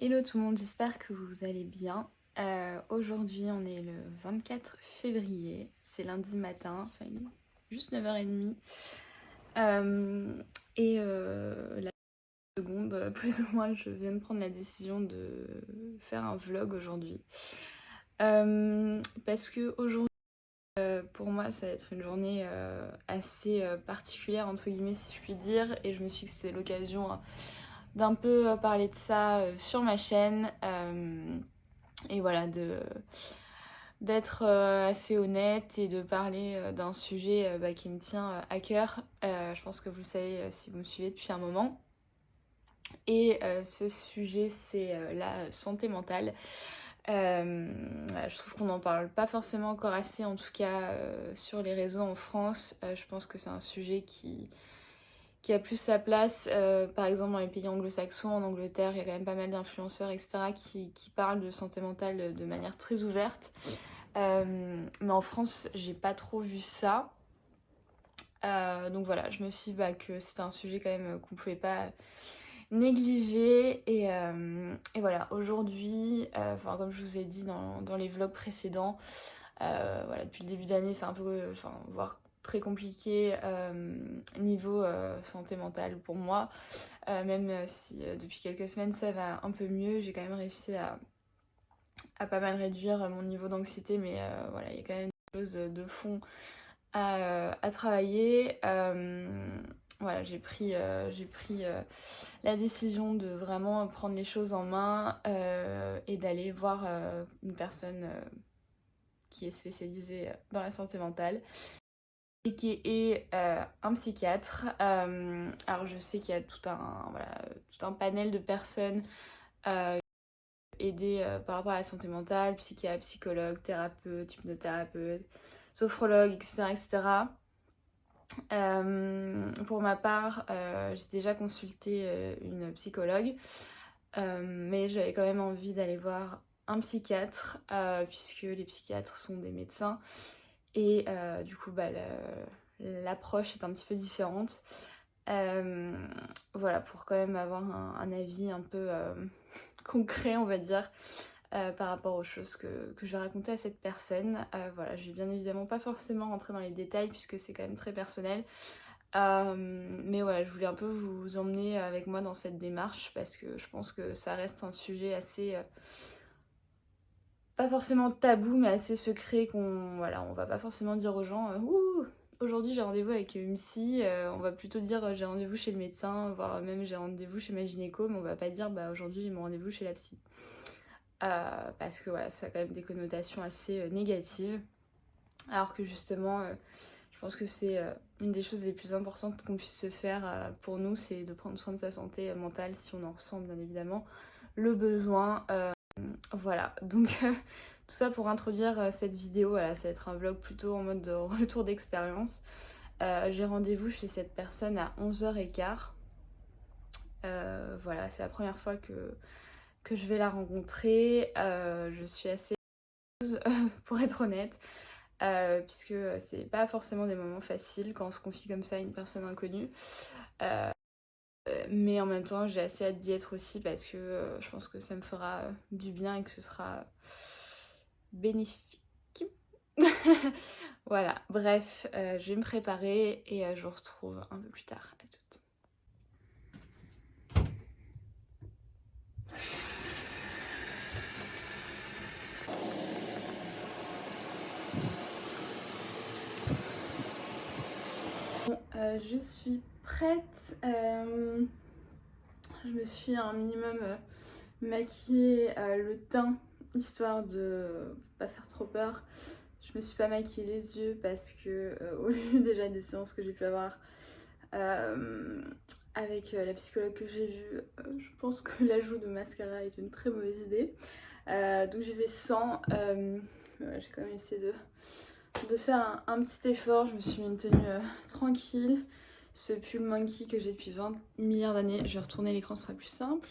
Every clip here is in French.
Hello tout le monde, j'espère que vous allez bien. Aujourd'hui on est le 24 février, c'est lundi matin, enfin il est juste 9h30. La seconde, plus ou moins, je viens de prendre la décision de faire un vlog aujourd'hui. Parce que aujourd'hui, pour moi ça va être une journée assez particulière entre guillemets si je puis dire, et je me suis dit que c'était l'occasion d'un peu parler de ça sur ma chaîne et voilà, d'être assez honnête et de parler d'un sujet qui me tient à cœur. Je pense que vous le savez si vous me suivez depuis un moment. Et ce sujet, c'est la santé mentale. Je trouve qu'on n'en parle pas forcément encore assez, en tout cas sur les réseaux en France. Je pense que c'est un sujet qui a plus sa place, par exemple dans les pays anglo-saxons, en Angleterre, il y a quand même pas mal d'influenceurs, etc., qui parlent de santé mentale de manière très ouverte. Mais en France, j'ai pas trop vu ça. Donc voilà, je me suis dit que c'était un sujet quand même qu'on pouvait pas négliger. Et voilà, aujourd'hui, comme je vous ai dit dans les vlogs précédents, voilà, depuis le début d'année, c'est un peu, voire très compliqué niveau santé mentale pour moi. Même si depuis quelques semaines ça va un peu mieux, j'ai quand même réussi à pas mal réduire mon niveau d'anxiété, mais voilà, il y a quand même des choses de fond à travailler. Voilà, j'ai pris la décision de vraiment prendre les choses en main et d'aller voir une personne qui est spécialisée dans la santé mentale et qui est un psychiatre. Alors je sais qu'il y a tout un panel de personnes aidées par rapport à la santé mentale, psychiatre, psychologue, thérapeute, hypnothérapeute, sophrologue, etc. etc. Pour ma part, j'ai déjà consulté une psychologue, mais j'avais quand même envie d'aller voir un psychiatre, puisque les psychiatres sont des médecins, et du coup l'approche est un petit peu différente. Voilà, pour quand même avoir un avis un peu concret, on va dire, par rapport aux choses que je vais raconter à cette personne. Voilà, je vais bien évidemment pas forcément rentrer dans les détails puisque c'est quand même très personnel. Mais voilà, je voulais un peu vous emmener avec moi dans cette démarche parce que je pense que ça reste un sujet assez... pas forcément tabou, mais assez secret qu'on va pas forcément dire aux gens ouh, aujourd'hui j'ai rendez-vous avec une psy, on va plutôt dire j'ai rendez-vous chez le médecin, voire même j'ai rendez-vous chez ma gynéco, mais on va pas dire aujourd'hui j'ai mon rendez-vous chez la psy. Parce que voilà, ça a quand même des connotations assez négatives. Alors que justement, je pense que c'est une des choses les plus importantes qu'on puisse se faire pour nous, c'est de prendre soin de sa santé mentale si on en ressent bien évidemment le besoin. Voilà, donc tout ça pour introduire cette vidéo. Voilà, ça va être un vlog plutôt en mode de retour d'expérience. J'ai rendez-vous chez cette personne à 11h15. Voilà, c'est la première fois que je vais la rencontrer. Je suis assez heureuse, pour être honnête, puisque c'est pas forcément des moments faciles quand on se confie comme ça à une personne inconnue. Mais en même temps, j'ai assez hâte d'y être aussi parce que je pense que ça me fera du bien et que ce sera bénéfique. Voilà, bref, je vais me préparer et je vous retrouve un peu plus tard. À toutes. Bon, je suis prête. Je me suis un minimum maquillée le teint, histoire de pas faire trop peur. Je me suis pas maquillée les yeux parce que, au vu déjà des séances que j'ai pu avoir avec la psychologue que j'ai vue, je pense que l'ajout de mascara est une très mauvaise idée. Donc j'y vais sans. J'ai quand même essayé de faire un petit effort. Je me suis mis une tenue tranquille. Ce pull monkey que j'ai depuis 20 milliards d'années. Je vais retourner l'écran, ce sera plus simple.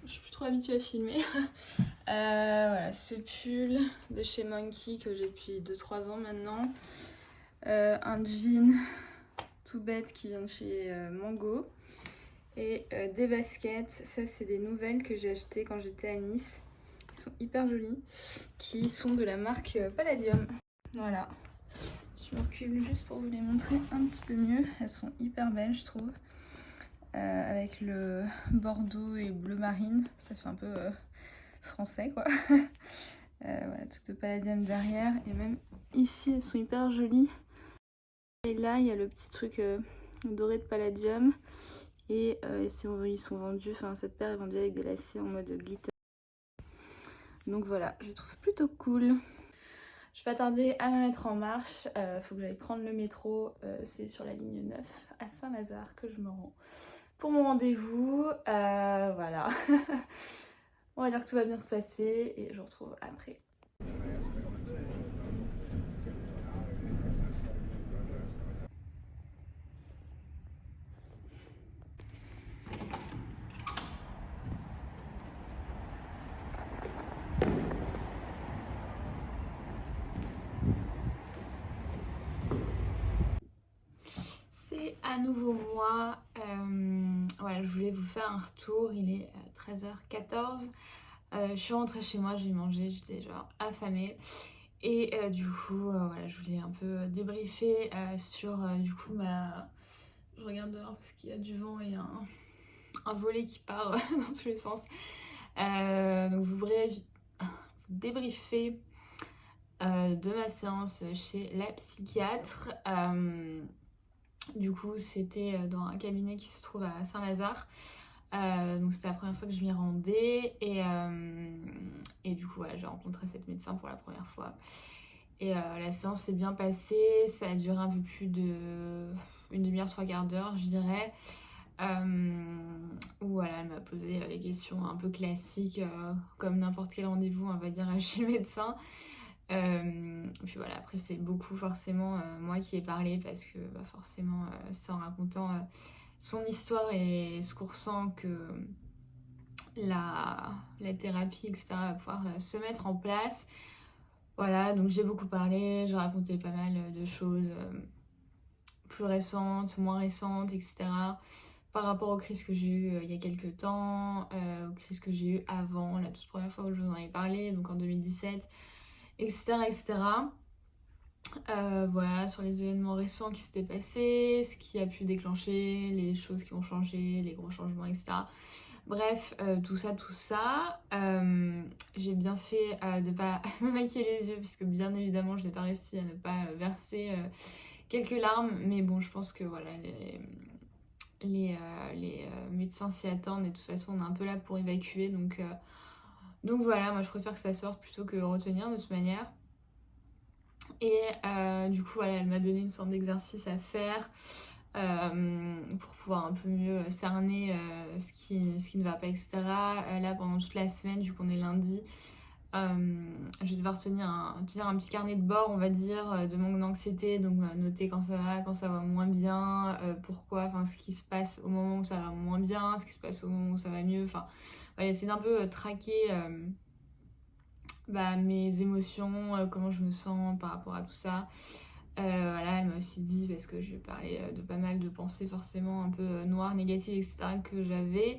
Je suis plus trop habituée à filmer. Voilà, ce pull de chez Monkey que j'ai depuis 2-3 ans maintenant. Un jean tout bête qui vient de chez Mango. Et des baskets, ça c'est des nouvelles que j'ai achetées quand j'étais à Nice. Elles sont hyper jolies, qui sont de la marque Palladium. Voilà. Je me recule juste pour vous les montrer un petit peu mieux. Elles sont hyper belles, je trouve. Avec le bordeaux et bleu marine. Ça fait un peu français, quoi. Voilà, truc de Palladium derrière. Et même ici, elles sont hyper jolies. Et là, il y a le petit truc doré de Palladium. Et ils sont vendus, enfin cette paire est vendue avec des lacets en mode glitter. Donc voilà, je les trouve plutôt cool. Je vais pas tarder à me mettre en marche, faut que j'aille prendre le métro, c'est sur la ligne 9 à Saint-Lazare que je me rends pour mon rendez-vous, voilà. On va dire que tout va bien se passer et je vous retrouve après. C'est à nouveau moi, voilà, je voulais vous faire un retour, il est 13h14, je suis rentrée chez moi, j'ai mangé, j'étais genre affamée et du coup voilà, je voulais un peu débriefer sur du coup je regarde dehors parce qu'il y a du vent et un volet qui part dans tous les sens, donc vous débriefer de ma séance chez la psychiatre. Du coup, c'était dans un cabinet qui se trouve à Saint-Lazare. Donc c'était la première fois que je m'y rendais. Et du coup, voilà, j'ai rencontré cette médecin pour la première fois. Et la séance s'est bien passée. Ça a duré un peu plus de une demi-heure, 3/4 d'heure, je dirais. Où voilà, elle m'a posé les questions un peu classiques, comme n'importe quel rendez-vous, on va dire, chez le médecin. Puis voilà, après c'est beaucoup forcément moi qui ai parlé parce que forcément c'est en racontant son histoire et ce qu'on ressent que la thérapie, etc. va pouvoir se mettre en place. Voilà, donc j'ai beaucoup parlé, j'ai raconté pas mal de choses plus récentes, moins récentes, etc. Par rapport aux crises que j'ai eues il y a quelques temps, aux crises que j'ai eues avant, la toute première fois où je vous en ai parlé, donc en 2017, etc. etc. Voilà, sur les événements récents qui s'étaient passés, ce qui a pu déclencher, les choses qui ont changé, les gros changements, etc. Bref, tout ça. J'ai bien fait de pas me maquiller les yeux, puisque bien évidemment, je n'ai pas réussi à ne pas verser quelques larmes. Mais bon, je pense que voilà, les médecins s'y attendent et de toute façon, on est un peu là pour évacuer. Donc voilà, moi je préfère que ça sorte plutôt que retenir de toute manière. Et du coup, voilà, elle m'a donné une sorte d'exercice à faire pour pouvoir un peu mieux cerner ce qui ne va pas, etc. Là, pendant toute la semaine, vu qu'on est lundi, je vais devoir tenir un petit carnet de bord, on va dire, de mon anxiété. Donc, noter quand ça va moins bien, pourquoi, enfin, ce qui se passe au moment où ça va moins bien, ce qui se passe au moment où ça va mieux. Enfin, voilà, essayer d'un peu traquer mes émotions, comment je me sens par rapport à tout ça. Voilà, elle m'a aussi dit, parce que je lui ai parlé de pas mal de pensées forcément un peu noires, négatives, etc. que j'avais.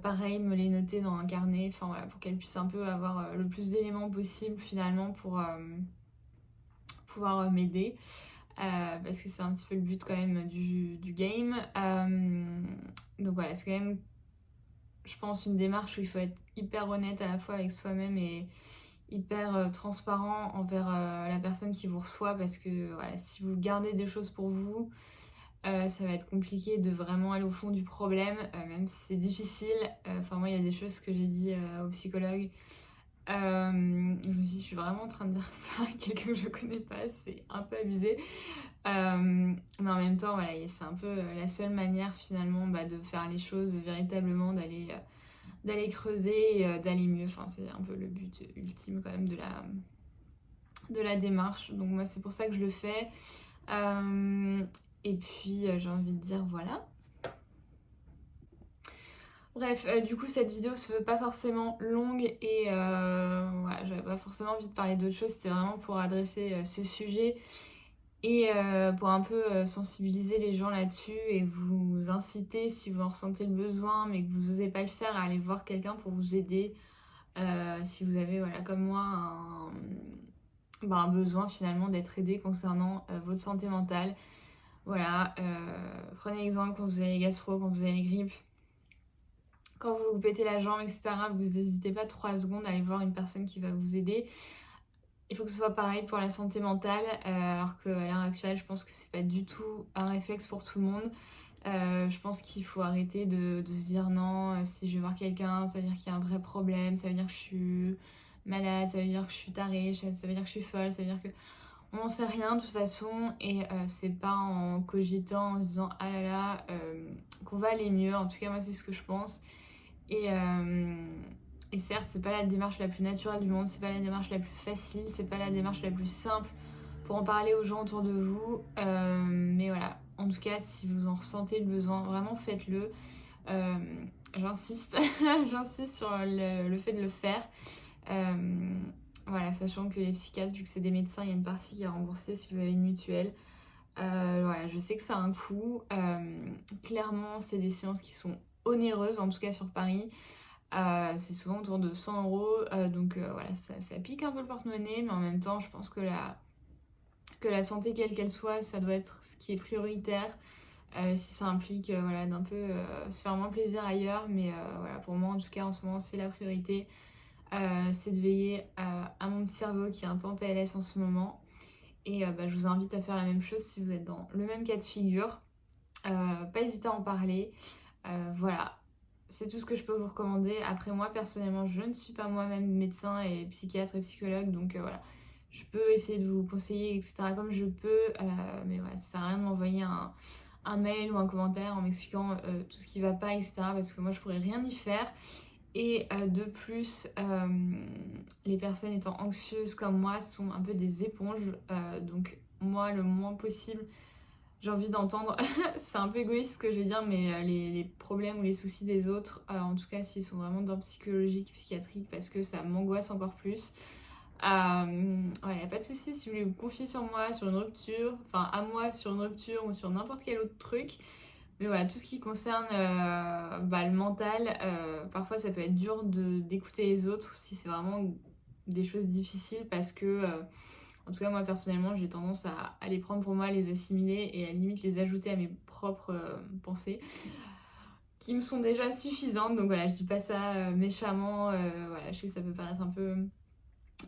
Pareil, me les noter dans un carnet, enfin voilà, pour qu'elle puisse un peu avoir le plus d'éléments possible finalement pour pouvoir m'aider. Parce que c'est un petit peu le but quand même du game. Donc voilà, c'est quand même, je pense, une démarche où il faut être hyper honnête à la fois avec soi-même et hyper transparent envers la personne qui vous reçoit, parce que voilà, si vous gardez des choses pour vous, ça va être compliqué de vraiment aller au fond du problème, même si c'est difficile. Enfin, moi, il y a des choses que j'ai dit au psychologue. Je me suis dit, je suis vraiment en train de dire ça à quelqu'un que je connais pas, c'est un peu abusé. Mais en même temps, voilà, c'est un peu la seule manière finalement de faire les choses véritablement, d'aller creuser et d'aller mieux. Enfin, c'est un peu le but ultime quand même de la démarche. Donc moi, c'est pour ça que je le fais. Et puis, j'ai envie de dire voilà. Bref, du coup, cette vidéo se veut pas forcément longue et voilà, j'avais pas forcément envie de parler d'autre chose. C'était vraiment pour adresser ce sujet Et pour un peu sensibiliser les gens là-dessus et vous inciter, si vous en ressentez le besoin mais que vous n'osez pas le faire, à aller voir quelqu'un pour vous aider. Si vous avez, voilà, comme moi, un besoin finalement d'être aidé concernant votre santé mentale. Voilà, prenez exemple quand vous avez les gastro, quand vous avez les grippes, quand vous vous pétez la jambe, etc. Vous n'hésitez pas 3 secondes à aller voir une personne qui va vous aider. Il faut que ce soit pareil pour la santé mentale, alors qu'à l'heure actuelle, je pense que c'est pas du tout un réflexe pour tout le monde. Je pense qu'il faut arrêter de se dire non, si je vais voir quelqu'un, ça veut dire qu'il y a un vrai problème, ça veut dire que je suis malade, ça veut dire que je suis tarée, ça veut dire que je suis folle, ça veut dire que... On n'en sait rien de toute façon, et c'est pas en cogitant, en se disant ah là là, qu'on va aller mieux. En tout cas, moi, c'est ce que je pense. Et, euh, et certes, c'est pas la démarche la plus naturelle du monde, c'est pas la démarche la plus facile, c'est pas la démarche la plus simple pour en parler aux gens autour de vous. Mais voilà, en tout cas, si vous en ressentez le besoin, vraiment faites-le. Euh, J'insiste, j'insiste sur le fait de le faire. Voilà, sachant que les psychiatres, vu que c'est des médecins, il y a une partie qui est remboursée si vous avez une mutuelle. Voilà, je sais que ça a un coût. Clairement, c'est des séances qui sont onéreuses, en tout cas sur Paris. C'est souvent autour de 100 euros. Donc voilà, ça pique un peu le porte-monnaie, mais en même temps, je pense que la santé, quelle qu'elle soit, ça doit être ce qui est prioritaire. Si ça implique voilà, d'un peu se faire moins plaisir ailleurs, mais voilà, pour moi en tout cas en ce moment c'est la priorité. C'est de veiller à mon petit cerveau qui est un peu en PLS en ce moment. Et je vous invite à faire la même chose si vous êtes dans le même cas de figure. Pas hésiter à en parler. Voilà, c'est tout ce que je peux vous recommander. Après, moi personnellement, je ne suis pas moi-même médecin et psychiatre et psychologue, donc voilà. Je peux essayer de vous conseiller, etc. comme je peux, mais voilà, ça sert à rien de m'envoyer un mail ou un commentaire en m'expliquant tout ce qui va pas, etc. parce que moi, je pourrais rien y faire. Et de plus, les personnes étant anxieuses comme moi sont un peu des éponges. Donc moi, le moins possible, j'ai envie d'entendre, c'est un peu égoïste ce que je vais dire, mais les problèmes ou les soucis des autres, en tout cas s'ils sont vraiment dans le psychologique, psychiatrique, parce que ça m'angoisse encore plus. Ouais, y a pas de souci si vous voulez vous confier sur moi, sur une rupture, enfin à moi sur une rupture ou sur n'importe quel autre truc. Mais voilà, tout ce qui concerne le mental, parfois ça peut être dur d'écouter les autres si c'est vraiment des choses difficiles parce que, en tout cas moi personnellement, j'ai tendance à les prendre pour moi, à les assimiler et à limite les ajouter à mes propres pensées qui me sont déjà suffisantes. Donc voilà, je dis pas ça méchamment, voilà, je sais que ça peut paraître un peu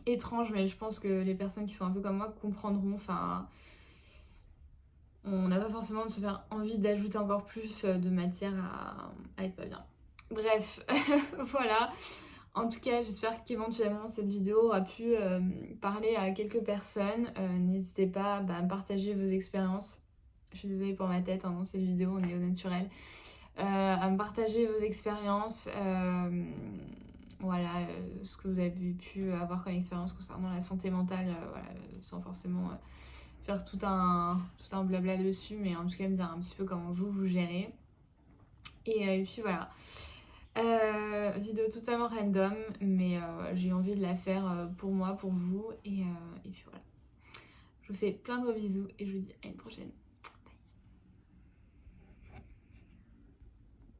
étrange, mais je pense que les personnes qui sont un peu comme moi comprendront. Enfin, on n'a pas forcément de se faire envie d'ajouter encore plus de matière à être pas bien. Bref, voilà. En tout cas, j'espère qu'éventuellement cette vidéo aura pu parler à quelques personnes. N'hésitez pas à me partager vos expériences. Je suis désolée pour ma tête, hein, dans cette vidéo, on est au naturel. À me partager vos expériences. Voilà, ce que vous avez pu avoir comme expérience concernant la santé mentale, voilà, sans forcément faire tout un blabla dessus, mais en tout cas me dire un petit peu comment vous gérez. Et puis voilà. Vidéo totalement random, mais j'ai envie de la faire pour moi, pour vous, et puis voilà. Je vous fais plein de gros bisous et je vous dis à une prochaine.